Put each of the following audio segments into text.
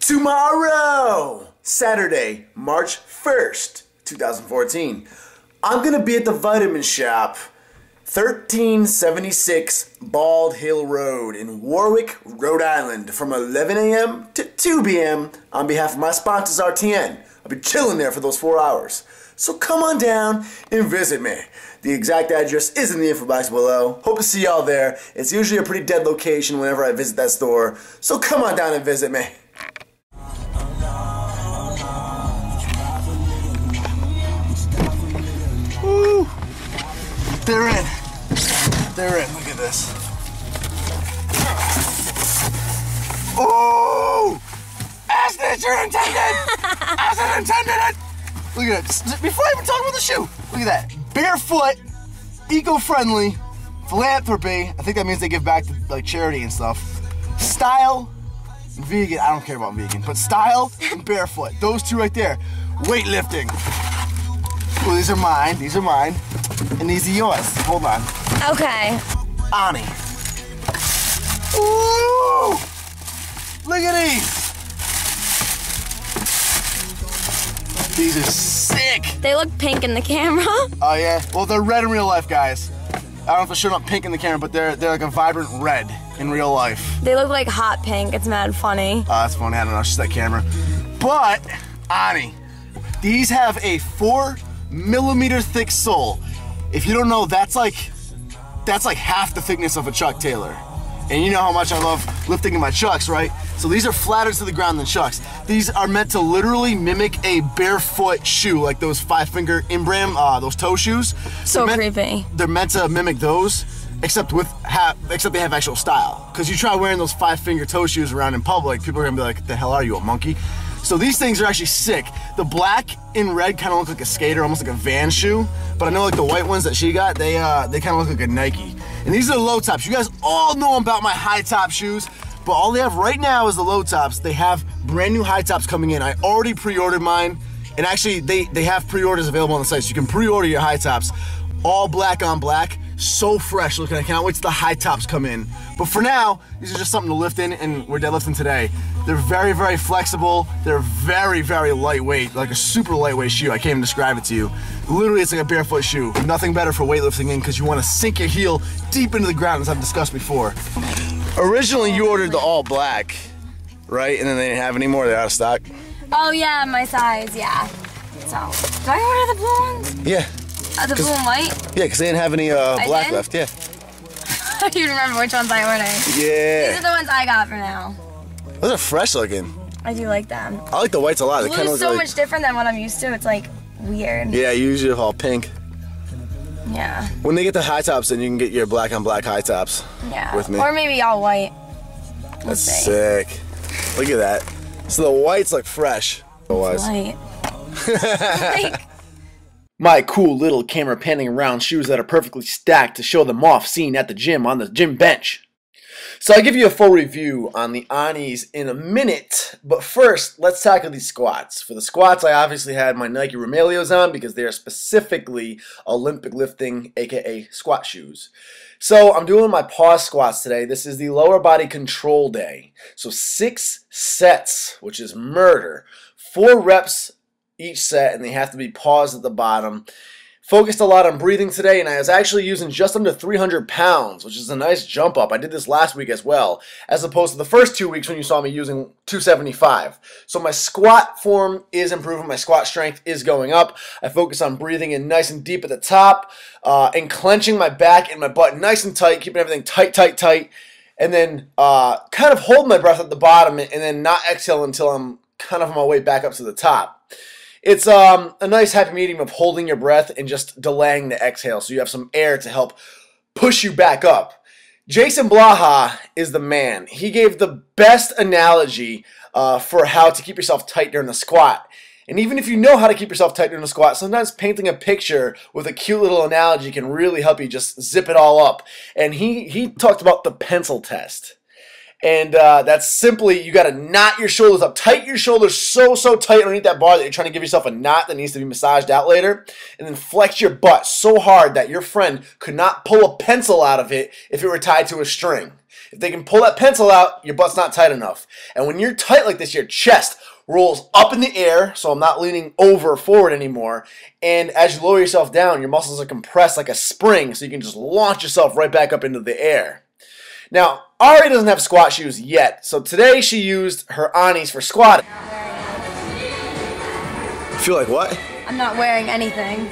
Tomorrow, Saturday, March 1st, 2014, I'm going to be at the Vitamin Shop, 1376 Bald Hill Road in Warwick, Rhode Island, from 11 a.m. to 2 p.m. on behalf of my sponsors, RTN. I'll be chilling there for those 4 hours. So come on down and visit me. The exact address is in the info box below. Hope to see y'all there. It's usually a pretty dead location whenever I visit that store. So come on down and visit me. Woo! They're in. They're in. Look at this. Oh! As the intended! As it intended! Look at it. Before I even talk about the shoe, look at that. Barefoot, eco-friendly, philanthropy. I think that means they give back to like charity and stuff. Style, vegan. I don't care about vegan, but style and barefoot. Those two right there. Weightlifting. Well, these are mine. These are mine. And these are yours. Hold on. Okay. Ani. Ooh! Look at these. These are sick. They look pink in the camera. Oh yeah? Well, they're red in real life, guys. I don't know if they're showing up pink in the camera, but they're like a vibrant red in real life. They look like hot pink. It's mad funny. Oh, that's funny. I don't know. It's just that camera. But, Ani, these have a 4mm thick sole. If you don't know, that's like half the thickness of a Chuck Taylor. And you know how much I love lifting in my Chucks, right? So these are flatter to the ground than Chucks. These are meant to literally mimic a barefoot shoe, like those 5-finger Inbram, those toe shoes. So creepy. They're meant to mimic those, except they have actual style. Because you try wearing those 5-finger toe shoes around in public, people are gonna be like, "The hell are you, a monkey?" So these things are actually sick. The black and red kind of look like a skater, almost like a Van shoe. But I know like the white ones that she got, they kind of look like a Nike. And these are the low tops. You guys all know about my high top shoes, but all they have right now is the low tops. They have brand new high tops coming in. I already pre-ordered mine, and actually they have pre-orders available on the site, so you can pre-order your high tops. All black on black, so fresh looking. I cannot wait till the high tops come in. But for now, these are just something to lift in, and we're deadlifting today. They're very, very flexible. They're very, very lightweight, like a super lightweight shoe. I can't even describe it to you. Literally, it's like a barefoot shoe. Nothing better for weightlifting in because you want to sink your heel deep into the ground, as I've discussed before. Originally, you ordered the all black, right? And then they didn't have any more. They're out of stock. Oh yeah, my size, yeah. So, do I order the blue ones? Yeah. The blue and white? Yeah, because they didn't have any black did? left, yeah. I don't even remember which ones I ordered. Yeah. These are the ones I got for now. Those are fresh looking. I do like them. I like the whites a lot. They Blue's so much different than what I'm used to. It's like weird. Yeah, you usually have all pink. Yeah. When they get the high tops, then you can get your black on black high tops. Yeah. With me. Or maybe all white. That's sick. Look at that. So the whites look fresh. White. Like, my cool little camera panning around shoes that are perfectly stacked to show them off seen at the gym on the gym bench. So I'll give you a full review on the Anis in a minute, but first, let's tackle these squats. For the squats, I obviously had my Nike Romaleos on because they are specifically Olympic lifting, aka squat shoes. So I'm doing my pause squats today. This is the lower body control day. So 6 sets, which is murder. 4 reps each set, and they have to be paused at the bottom. Focused a lot on breathing today, and I was actually using just under 300 pounds, which is a nice jump up. I did this last week as well, as opposed to the first 2 weeks when you saw me using 275. So my squat form is improving. My squat strength is going up. I focus on breathing in nice and deep at the top, and clenching my back and my butt nice and tight, keeping everything tight, tight, tight, and then kind of hold my breath at the bottom and then not exhale until I'm kind of on my way back up to the top. It's a nice happy medium of holding your breath and just delaying the exhale so you have some air to help push you back up. Jason Blaha is the man. He gave the best analogy for how to keep yourself tight during the squat. And even if you know how to keep yourself tight during the squat, sometimes painting a picture with a cute little analogy can really help you just zip it all up. And he talked about the pencil test. And that's simply, you got to knot your shoulders up. Tighten your shoulders so tight underneath that bar that you're trying to give yourself a knot that needs to be massaged out later. And then flex your butt so hard that your friend could not pull a pencil out of it if it were tied to a string. If they can pull that pencil out, your butt's not tight enough. And when you're tight like this, your chest rolls up in the air, so I'm not leaning over forward anymore. And as you lower yourself down, your muscles are compressed like a spring, so you can just launch yourself right back up into the air. Now, Ari doesn't have squat shoes yet, so today she used her Anis for squatting. You feel like what? I'm not wearing anything.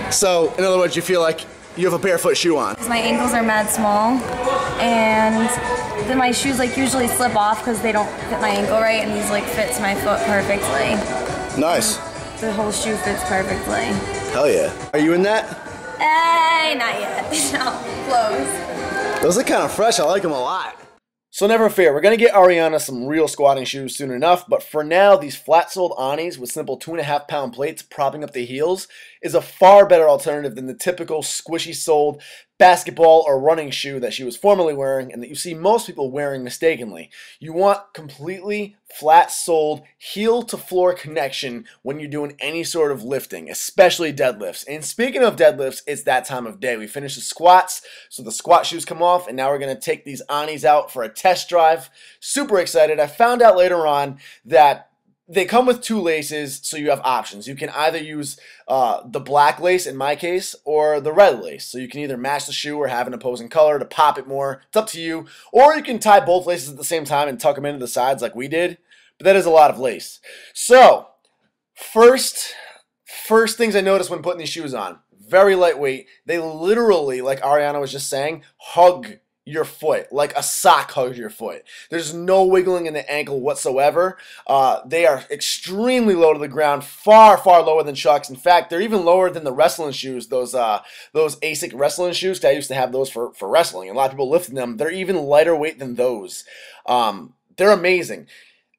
So, in other words, you feel like you have a barefoot shoe on. Because my ankles are mad small, and then my shoes like usually slip off because they don't fit my ankle right, and these like fits my foot perfectly. Nice. The whole shoe fits perfectly. Hell yeah. Are you in that? Not yet. No, close. Those are kind of fresh. I like them a lot. So never fear, we're going to get Ariana some real squatting shoes soon enough, but for now, these flat-soled Anis with simple 2.5-pound plates propping up the heels is a far better alternative than the typical squishy-soled basketball or running shoe that she was formerly wearing and that you see most people wearing mistakenly. You want completely flat-soled, heel-to-floor connection when you're doing any sort of lifting, especially deadlifts. And speaking of deadlifts, it's that time of day. We finished the squats, so the squat shoes come off, and now we're going to take these Anis out for a test drive. Super excited. I found out later on that they come with 2 laces, so you have options. You can either use the black lace, in my case, or the red lace. So you can either match the shoe or have an opposing color to pop it more. It's up to you. Or you can tie both laces at the same time and tuck them into the sides like we did. But that is a lot of lace. So, first things I noticed when putting these shoes on. Very lightweight. They literally, like Ariana was just saying, hug your foot, like a sock hugs your foot. There's no wiggling in the ankle whatsoever. They are extremely low to the ground, far, far lower than Chuck's. In fact, they're even lower than the wrestling shoes, those ASIC wrestling shoes, 'cause I used to have those for wrestling. A lot of people lifted them. They're even lighter weight than those. They're amazing.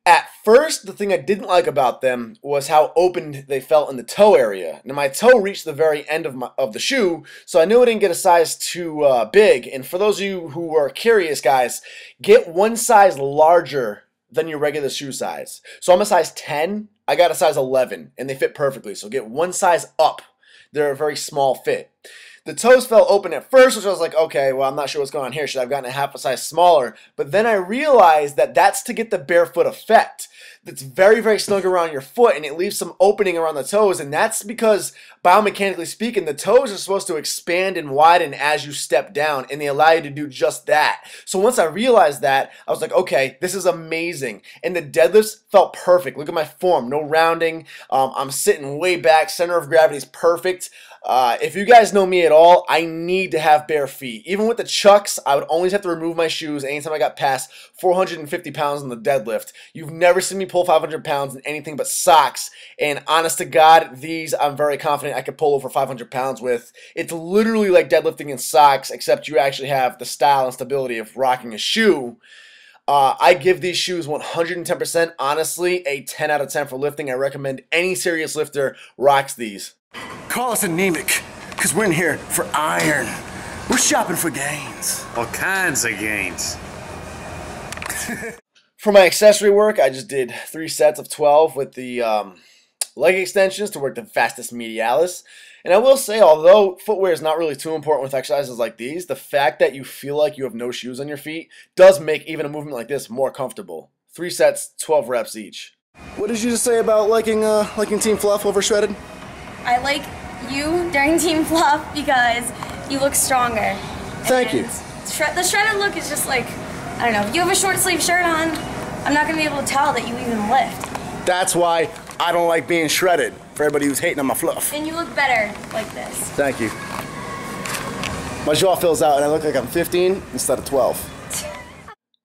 At first, the thing I didn't like about them was how open they felt in the toe area. Now, my toe reached the very end of the shoe, so I knew I didn't get a size too big. And for those of you who are curious, guys, get one size larger than your regular shoe size. So I'm a size 10. I got a size 11, and they fit perfectly. So get one size up. They're a very small fit. The toes fell open at first, which I was like, okay, well, I'm not sure what's going on here. Should I have gotten a half a size smaller? But then I realized that that's to get the barefoot effect. That's very, very snug around your foot, and it leaves some opening around the toes, and that's because, biomechanically speaking, the toes are supposed to expand and widen as you step down, and they allow you to do just that. So once I realized that, I was like, okay, this is amazing. And the deadlifts felt perfect. Look at my form, no rounding. I'm sitting way back. Center of gravity is perfect. If you guys know me at all, I need to have bare feet. Even with the Chucks, I would always have to remove my shoes anytime I got past 450 pounds on the deadlift. You've never seen me pull 500 pounds in anything but socks. And honest to God, these I'm very confident I could pull over 500 pounds with. It's literally like deadlifting in socks, except you actually have the style and stability of rocking a shoe. I give these shoes 110%. Honestly, a 10 out of 10 for lifting. I recommend any serious lifter rocks these. Call us anemic, because we're in here for iron. We're shopping for gains. All kinds of gains. For my accessory work, I just did 3 sets of 12 with the leg extensions to work the vastus medialis. And I will say, although footwear is not really too important with exercises like these, the fact that you feel like you have no shoes on your feet does make even a movement like this more comfortable. 3 sets, 12 reps each. What did you just say about liking Team Fluff over Shredded? I like you during Team Fluff because you look stronger. Thank you. The shredded look is just like, I don't know, if you have a short sleeve shirt on, I'm not going to be able to tell that you even lift. That's why I don't like being shredded, for everybody who's hating on my fluff. And you look better like this. Thank you. My jaw fills out and I look like I'm 15 instead of 12.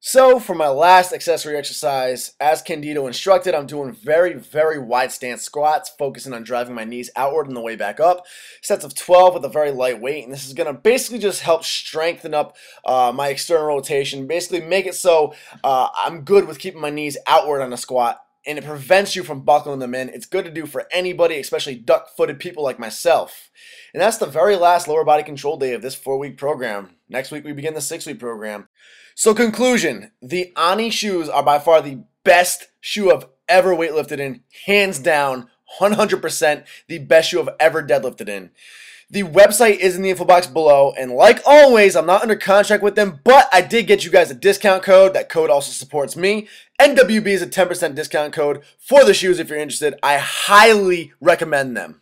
So for my last accessory exercise, as Candido instructed, I'm doing very, very wide stance squats, focusing on driving my knees outward on the way back up. Sets of 12 with a very light weight, and this is going to basically just help strengthen up my external rotation, basically make it so I'm good with keeping my knees outward on a squat, and it prevents you from buckling them in. It's good to do for anybody, especially duck-footed people like myself. And that's the very last lower body control day of this 4-week program. Next week we begin the 6-week program. So conclusion, the Ani shoes are by far the best shoe I've ever weightlifted in, hands down, 100% the best shoe I've ever deadlifted in. The website is in the info box below, and like always, I'm not under contract with them, but I did get you guys a discount code. That code also supports me. NWB is a 10% discount code for the shoes if you're interested. I highly recommend them.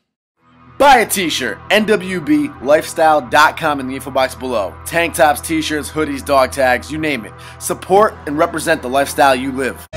Buy a t-shirt, nwblifestyle.com in the info box below. Tank tops, t-shirts, hoodies, dog tags, you name it. Support and represent the lifestyle you live.